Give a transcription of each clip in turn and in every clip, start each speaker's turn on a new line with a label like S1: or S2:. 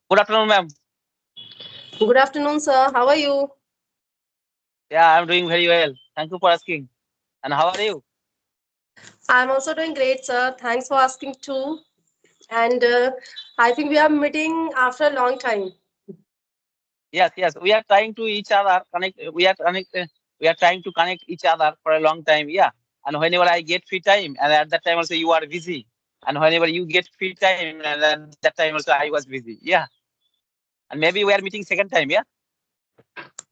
S1: Good afternoon, ma'am.
S2: Good afternoon, sir. How are you?
S1: Yeah, I'm doing very well. Thank you for asking. And how are you?
S2: I'm also doing great, sir. Thanks for asking too. And I think we are meeting after a long time.
S1: Yes, yes. We are trying to each other connect. We are trying to connect each other for a long time. Yeah. And whenever I get free time, and at that time also you are busy. And whenever you get free time, and at that time also I was busy. Yeah. And maybe we are meeting second time. Yeah.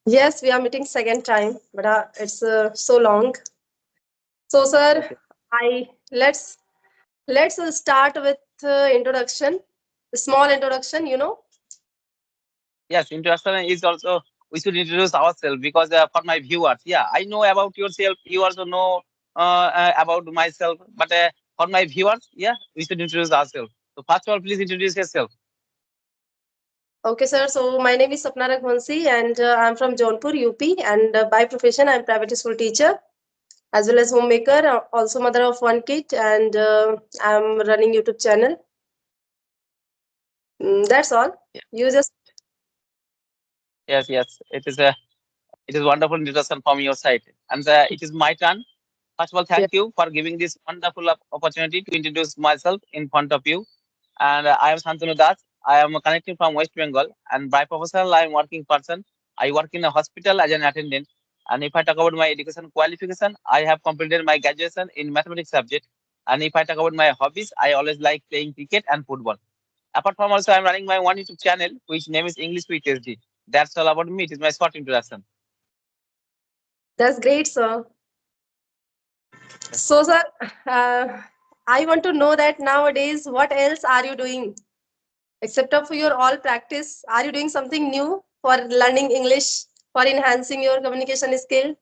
S2: Yes, we are meeting second time, but it's so long. So,
S1: Yes.
S2: sir,
S1: Yes.
S2: I let's start with introduction. A small introduction,
S1: Yes. Introduction is also we should introduce ourselves because for my viewers, yeah, I know about yourself. You also know about myself. But for my viewers, yeah, we should introduce ourselves. So first of all, please introduce yourself.
S2: Okay, sir. So my name is Sapna Raghuvanshi, and I'm from Jaunpur, UP. And by profession, I'm private school teacher as well as homemaker, also mother of one kid, and I'm running YouTube channel. That's all.
S1: Yeah.
S2: You just
S1: Yes, yes. It is wonderful introduction from your side, and it is my turn. First of all,
S2: yeah.
S1: thank you for giving this wonderful opportunity to introduce myself in front of you. And I am Santanu Das. I am connecting from West Bengal, and by professional, I am working person. I work in a hospital as an attendant. And if I talk about my education qualification, I have completed my graduation in mathematics subject. And if I talk about my hobbies, I always like playing cricket and football. Apart from also, I'm running my one YouTube channel, which name is English with SD. That's all about me. It is my short introduction.
S2: That's great, sir. So, sir, uh, I want to know that nowadays, what else are you doing except of your all practice? Are you doing something new for learning English, for enhancing your communication skill?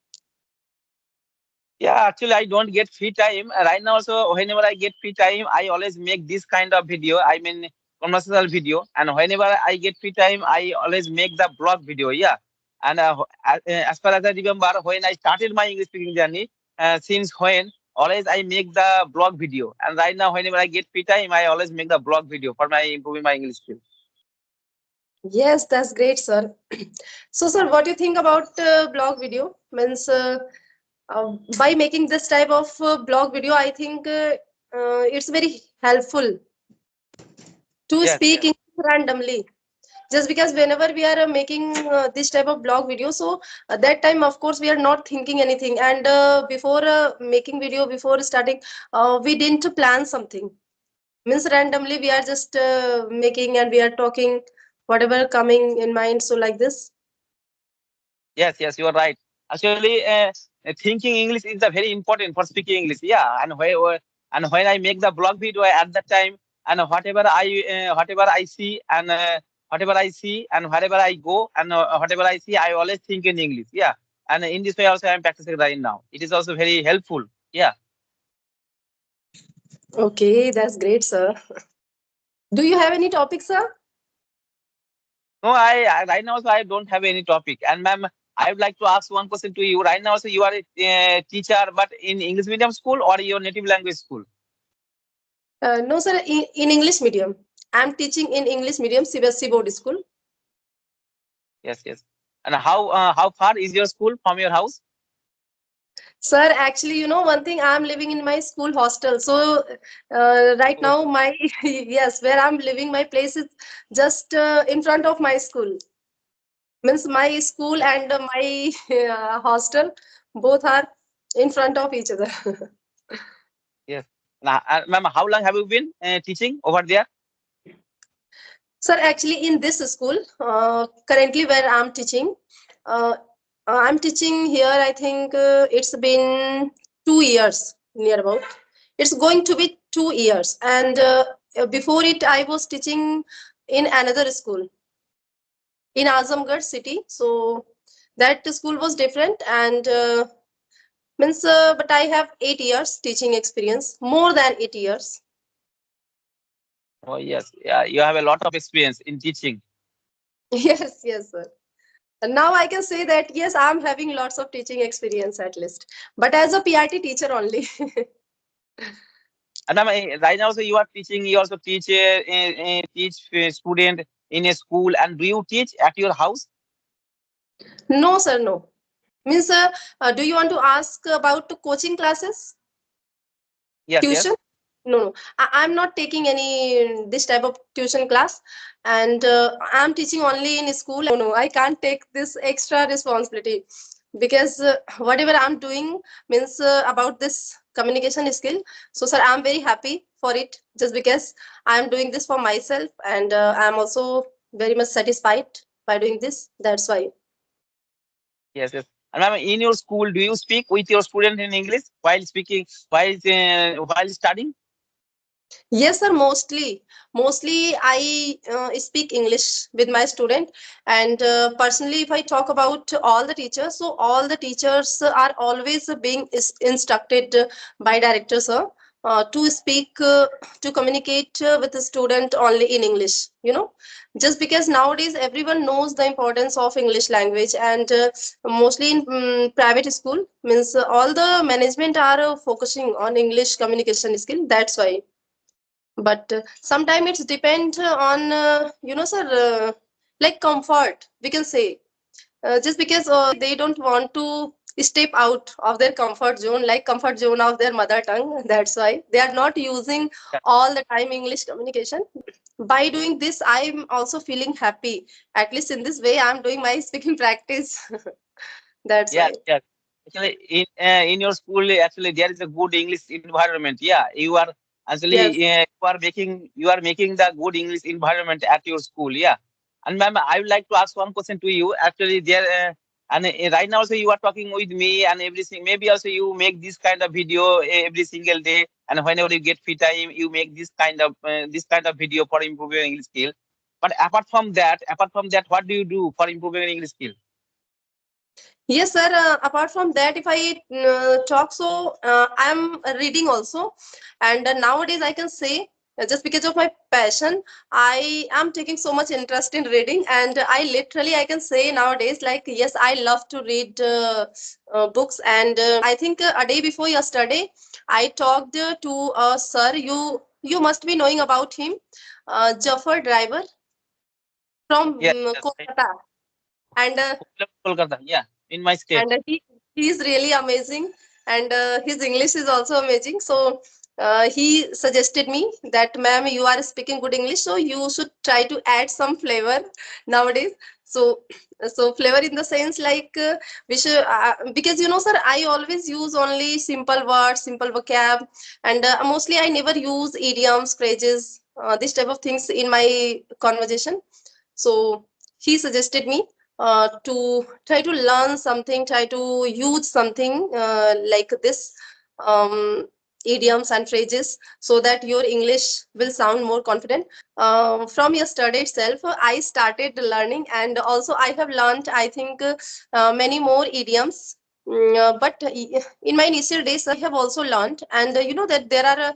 S1: Yeah, actually, I don't get free time right now. Also, whenever I get free time, I always make this kind of video. I mean, conversational video. And whenever I get free time, I always make the blog video. Yeah. And as far as I remember, when I started my English speaking journey, since when always I make the blog video. And right now, whenever I get free time, I always make the blog video for my improving my English skill.
S2: Yes, that's great, sir. So, sir, what do you think about blog video? Means by making this type of blog video, I think it's very helpful to
S1: Yes,
S2: speak
S1: yes.
S2: English randomly. Just because whenever we are making this type of blog video, so at that time, of course, we are not thinking anything. And before making video, before starting, we didn't plan something. Means randomly, we are just making and we are talking whatever coming in mind. So like this.
S1: Yes, yes, you are right. Actually, thinking English is the very important for speaking English. Yeah, and when I make the blog video at that time, and whatever I see whatever I see and wherever I go and whatever I see, I always think in English. Yeah, and in this way also I am practicing right now. It is also very helpful. Yeah.
S2: Okay, that's great, sir. Do you have any topics, sir?
S1: No, I right now also I don't have any topic. And ma'am, I would like to ask one question to you. Right now, also you are a teacher, but in English medium school or your native language school?
S2: No, sir, in English medium. I'm teaching in English medium, CBSE board school.
S1: Yes, yes. And how far is your school from your house?
S2: Sir, actually, one thing, I'm living in my school hostel. So, right
S1: Oh,
S2: now, my, yes, where I'm living, my place is just in front of my school. Means my school and my hostel both are in front of each other.
S1: yes. Now, ma'am, how long have you been teaching over there?
S2: Sir, actually, in this school, currently where uh, I'm teaching here, I think it's been 2 years, near about. It's going to be 2 years. And before it, I was teaching in another school in Azamgarh city. So that school was different. And means, but I have 8 years teaching experience, more than 8 years.
S1: Oh, yes. Yeah, you have a lot of experience in teaching.
S2: Yes, yes, sir. And now I can say that yes, I'm having lots of teaching experience at least, but as a PRT teacher only.
S1: And ma'am, right now, so you are teaching. You also teach student in a school, and do you teach at your house?
S2: No, sir, no. Means, do you want to ask about the coaching classes,
S1: Yes,
S2: tuition?
S1: yes.
S2: No, no. I'm not taking any this type of tuition class, and I'm teaching only in school. No, I can't take this extra responsibility because whatever I'm doing means about this communication skill. So, sir, I'm very happy for it just because I'm doing this for myself, and I'm also very much satisfied by doing this. That's why.
S1: Yes, yes. And ma'am, in your school, do you speak with your student in English while speaking, while studying?
S2: Yes, sir. Mostly I speak English with my student, and personally, if I talk about all the teachers, so all the teachers are always being instructed by director, sir, to speak, to communicate with the student only in English. Just because nowadays everyone knows the importance of English language, and mostly in private school means all the management are focusing on English communication skill. That's why, but sometimes it's depend on sir, like comfort we can say, just because they don't want to step out of their comfort zone, like comfort zone of their mother tongue. That's why they are not using all the time English communication. By doing this, I'm also feeling happy. At least in this way I'm doing my speaking practice. That's
S1: Yes,
S2: why.
S1: yes. Actually, in your school, actually there is a good English environment. Yeah, you are actually
S2: Yes.
S1: you are making the good English environment at your school. Yeah, and ma'am, I would like to ask one question to you. Actually, there and right now also you are talking with me and everything. Maybe also you make this kind of video every single day, and whenever you get free time, you make this kind of video for improving your English skill. But apart from that, what do you do for improving your English skill?
S2: Yes, sir. Apart from that, if I talk, so I'm reading also, and nowadays I can say, just because of my passion, I am taking so much interest in reading, and I can say nowadays, like, yes, I love to read books, and I think a day before yesterday, I talked to a sir. You must be knowing about him, Jaffer Driver from
S1: Yes, yes.
S2: Kolkata, and
S1: Kolkata, yeah, in my
S2: and
S1: state.
S2: he is really amazing, and his English is also amazing. So he suggested me that, ma'am, you are speaking good English, so you should try to add some flavor nowadays. So flavor in the sense like, we should, because sir, I always use only simple words, simple vocab, and mostly I never use idioms, phrases, this type of things in my conversation. So he suggested me to try to learn something, try to use something like this, um, idioms and phrases, so that your English will sound more confident. From yesterday itself, I started learning, and also I have learned, I think, many more idioms. But in my initial days, I have also learned, and that there are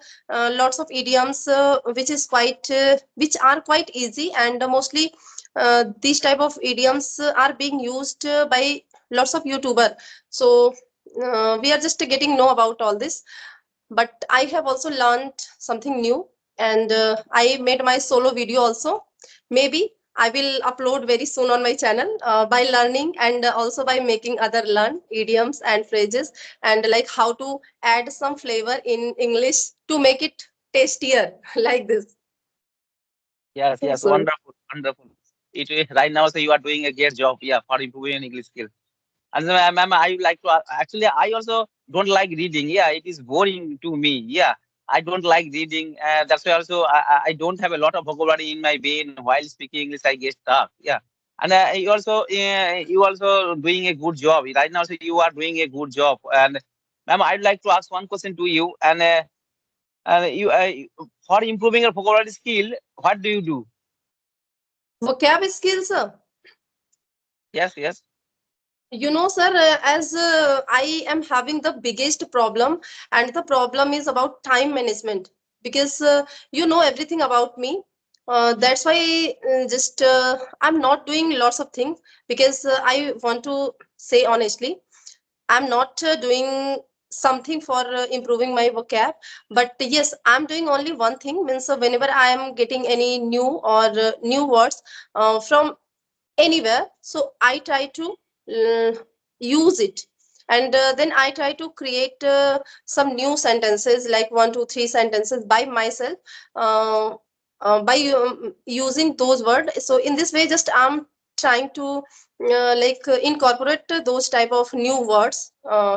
S2: lots of idioms which are quite easy, and mostly these type of idioms are being used by lots of YouTuber. So we are just getting know about all this, but I have also learned something new, and I made my solo video also. Maybe I will upload very soon on my channel, by learning, and also by making other learn idioms and phrases, and like how to add some flavor in English to make it tastier like this.
S1: Yes, yes,
S2: So
S1: wonderful, wonderful. Right now, so you are doing a great job, yeah, for improving your English skill. And so, ma'am, I would like to actually, I also don't like reading. Yeah, it is boring to me. Yeah, I don't like reading. That's why also I don't have a lot of vocabulary in my brain while speaking English. I get stuck. Yeah, and you also doing a good job right now. So you are doing a good job. And ma'am, I'd like to ask one question to you. For improving your vocabulary skill, what do you do?
S2: vocab skills.
S1: Yes, yes.
S2: Sir, as I am having the biggest problem, and the problem is about time management, because everything about me. That's why just I'm not doing lots of things, because I want to say honestly, I'm not doing something for improving my vocab. But yes, I'm doing only one thing, means whenever I am getting any new or new words from anywhere, so I try to uh, use it, and then I try to create some new sentences, like one two three sentences by myself, uh, by using those words. So in this way, just I'm trying to incorporate those type of new words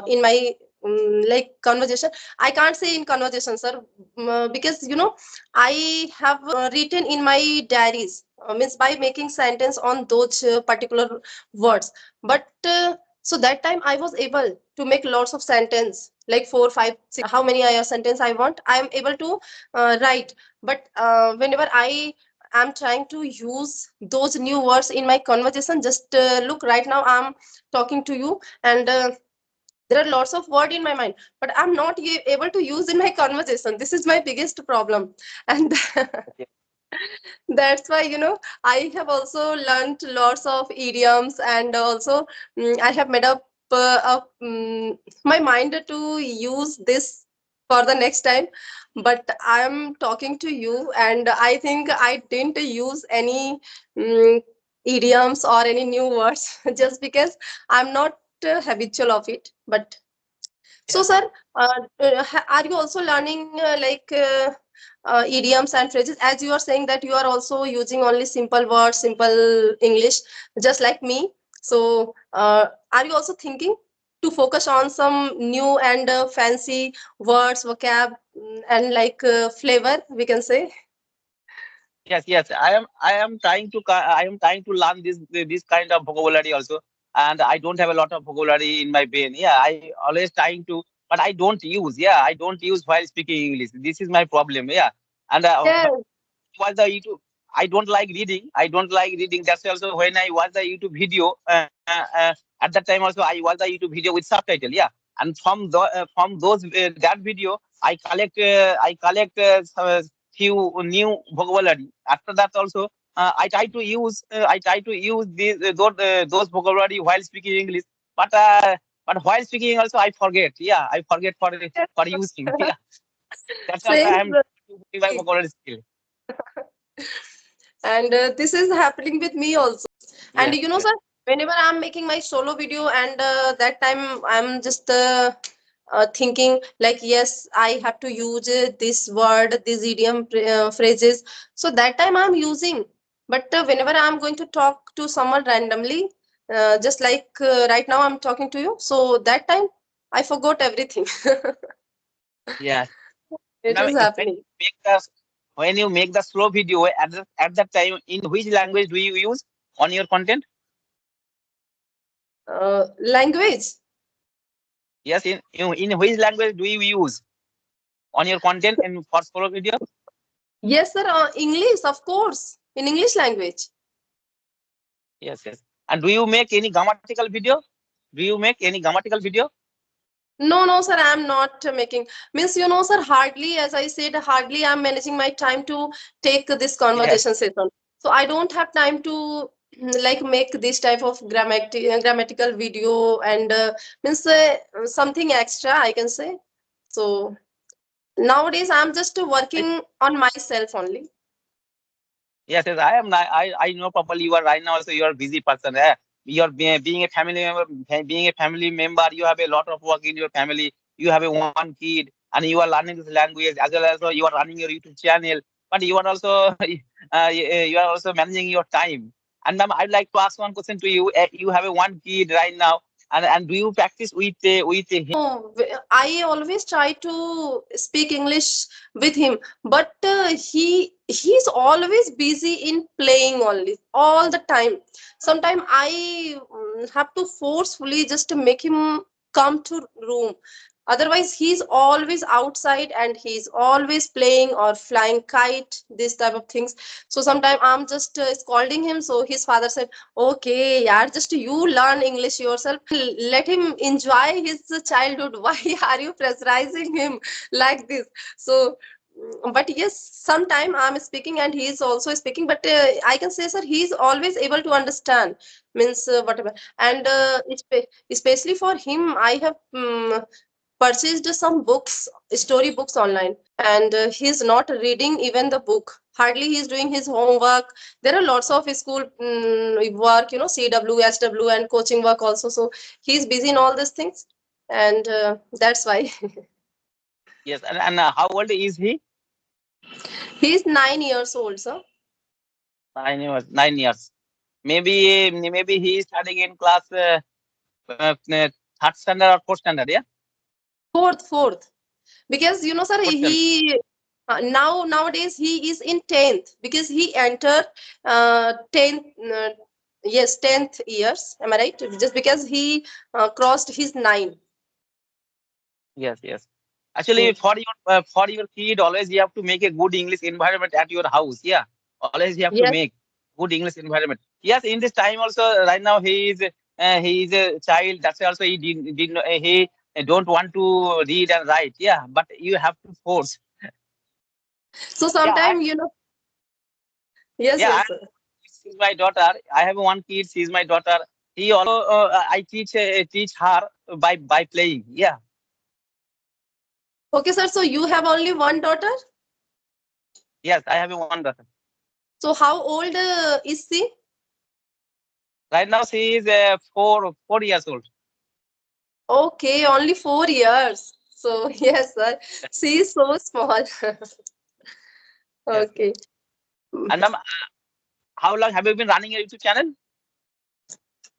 S2: in my like conversation. I can't say in conversation, sir, because I have written in my diaries, means by making sentence on those particular words. But so that time I was able to make lots of sentence, like four five six, how many I sentence I want, I am able to write. But whenever I am trying to use those new words in my conversation, just look, right now I'm talking to you, and there are lots of word in my mind, but I'm not able to use in my conversation. This is my biggest problem. And that's why I have also learned lots of idioms, and also I have made up my mind to use this for the next time. But I'm talking to you, and I think I didn't use any um, idioms or any new words just because I'm not habitual of it. But so,
S1: Yes.
S2: sir, are you also learning idioms and phrases? As you are saying that you are also using only simple words, simple English, just like me. So, are you also thinking to focus on some new and fancy words, vocab, and flavor, we can say?
S1: Yes, yes. I am trying to learn this kind of vocabulary also, and I don't have a lot of vocabulary in my brain. Yeah, I always trying to, but I don't use. Yeah, I don't use while speaking English. This is my problem. Yeah, and
S2: Yes,
S1: watch the YouTube. I don't like reading. I don't like reading. That's why also when I watch the YouTube video, at that time also I watch the YouTube video with subtitle. Yeah, and from those that video, I collect few new vocabulary. After that also, I try to use those vocabulary while speaking English. But but while speaking also I forget. Yeah, I forget for using. Yeah, that's also I
S2: same.
S1: am improving my vocabulary skill.
S2: And this is happening with me also. And
S1: Yes, yes.
S2: sir, whenever I'm making my solo video, and that time I'm just thinking like, yes, I have to use this word, this idiom, phrases. So that time I'm using. But whenever I'm going to talk to someone randomly, just like right now I'm talking to you, so that time I forgot everything.
S1: Yes. And
S2: It is happening.
S1: when you make the slow video at that time, in which language do you use on your content?
S2: Language.
S1: Yes, in which language do you use on your content and for slow video?
S2: Yes, sir. English, of course, in English language.
S1: Yes, yes. And do you make any grammatical video? Do you make any grammatical video?
S2: No, no, sir, I'm not making. Means, sir, hardly, as I said, hardly I'm managing my time to take this
S1: Yes.
S2: conversation session. So I don't have time to like make this type of grammatical video, and means something extra, I can say. So nowadays I'm just working on myself only.
S1: Yes, yes, I am. I know properly. You are right now. Also, you are a busy person. You are being a family member. Being a family member, you have a lot of work in your family. You have a one kid, and you are learning this language as well as you are running your YouTube channel. But you are also you are also managing your time. And ma'am, I'd like to ask one question to you. You have a one kid right now, and do you practice with him?
S2: No, I always try to speak English with him, but he's always busy in playing only all the time. Sometimes I have to forcefully just to make him come to room. Otherwise, he's always outside, and he's always playing or flying kite, this type of things. So sometimes I'm just scolding him. So his father said, okay, yeah, just you learn English yourself. Let him enjoy his childhood. Why are you pressurizing him like this? So, but yes, sometime I'm speaking and he's also speaking. But I can say, sir, he's always able to understand. Means whatever. And especially for him, I have. purchased some books, story books online, and he's not reading even the book. Hardly he's doing his homework. There are lots of school work, CW, SW, and coaching work also. So he's busy in all these things, and that's why.
S1: Yes, and how old is he?
S2: He's 9 years old, sir.
S1: 9 years. 9 years. Maybe he is studying in class third standard or fourth standard. Yeah,
S2: Fourth, because sir,
S1: fourth standard.
S2: he nowadays he is in 10th because he entered 10th. Yes, 10th years. Am I right? Just because he crossed his nine.
S1: Yes, yes.
S2: Hmm.
S1: Actually, for your kid, always you have to make a good English environment at your house. Yeah, always you have to
S2: Yes.
S1: make good English environment. Yes, in this time also, right now he is a child. That's why also he did not, he don't want to read and write. Yeah, but you have to force.
S2: So
S1: Yeah,
S2: sometime yes,
S1: yeah.
S2: yes, sir.
S1: She's my daughter. I have one kid. She's my daughter. He also I teach her by playing. Yeah.
S2: Okay, sir. So you have only one daughter.
S1: Yes, I have one daughter.
S2: So how old is she?
S1: Right now she is 4 years old.
S2: Okay, only 4 years. So yes, sir. She is so small.
S1: Yes.
S2: Okay.
S1: And ma'am, how long have you been running a YouTube channel?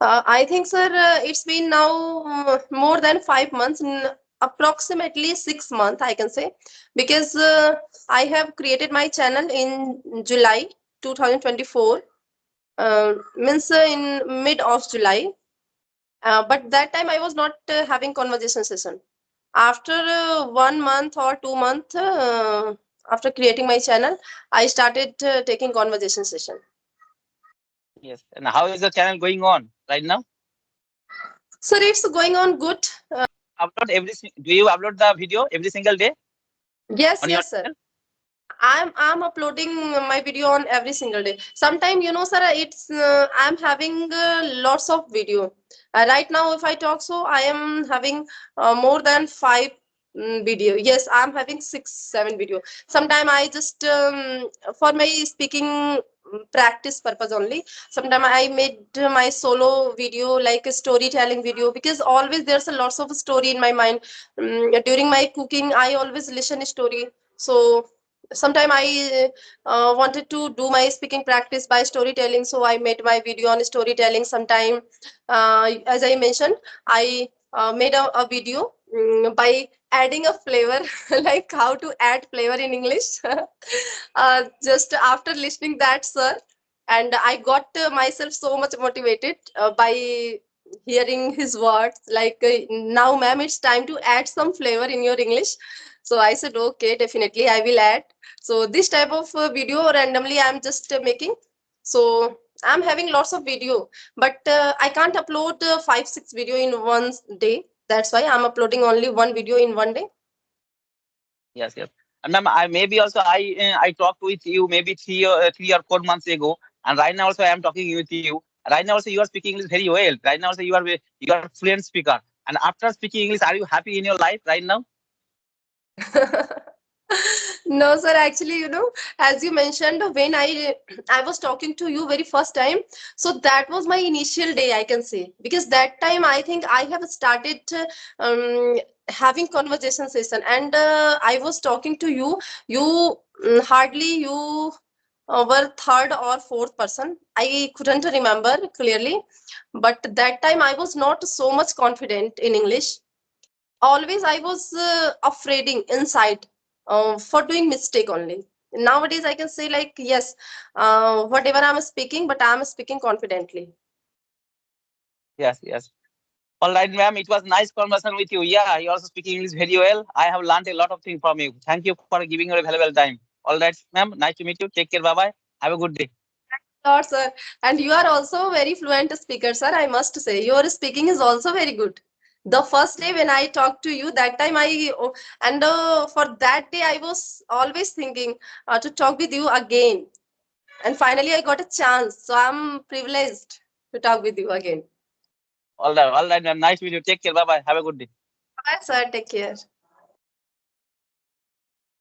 S2: I think, sir, it's been now more than 5 months, approximately 6 months, I can say, because I have created my channel in July 2024, means in mid of July. But that time I was not having conversation session. After 1 month or 2 months after creating my channel, I started taking conversation session.
S1: Yes. And how is the channel going on right now?
S2: So it's going on good.
S1: Do you upload the video every single day
S2: Yes,
S1: on your
S2: yes, sir.
S1: channel?
S2: I'm uploading my video on every single day. Sometime, sir, it's I'm having lots of video. Right now, if I talk, so I am having more than five video. Yes, I'm having 6, 7 video. Sometime I just for my speaking practice purpose only. Sometime I made my solo video like a storytelling video because always there's a lots of story in my mind. During my cooking, I always listen story. So sometime I wanted to do my speaking practice by storytelling, so I made my video on storytelling. Sometime as I mentioned, I made a video by adding a flavor like how to add flavor in English. Just after listening that, sir, and I got myself so much motivated by hearing his words like, now ma'am, it's time to add some flavor in your English. So I said, okay, definitely I will add. So this type of video randomly I'm just making. So I'm having lots of video, but I can't upload 5, 6 video in one day. That's why I'm uploading only one video in one day.
S1: Yes, yes. And ma'am, I talked with you maybe 3 or 4 months ago, and right now also I am talking with you. Right now also you are speaking English very well. Right now also you are fluent speaker. And after speaking English, are you happy in your life right now?
S2: No, sir. Actually, as you mentioned, when I was talking to you very first time, so that was my initial day, I can say, because that time I think I have started um, having conversation session, and I was talking to you. You hardly you were third or fourth person. I couldn't remember clearly, but that time I was not so much confident in English. Always I was afraiding inside for doing mistake only. Nowadays I can say like, yes, whatever I'm speaking, but I'm speaking confidently.
S1: Yes, yes. All right, ma'am. It was nice conversation with you. Yeah, you also speaking English very well. I have learned a lot of things from you. Thank you for giving your valuable time. All right, ma'am. Nice to meet you. Take care. Bye bye. Have a good day.
S2: Sure, sir. And you are also very fluent speaker, sir. I must say your speaking is also very good. The first day when I talked to you, that time and for that day I was always thinking to talk with you again, and finally I got a chance, so I'm privileged to talk with you again.
S1: All right, ma'am. Nice to meet you. Take care. Bye bye. Have a good day.
S2: Bye, sir. Take care.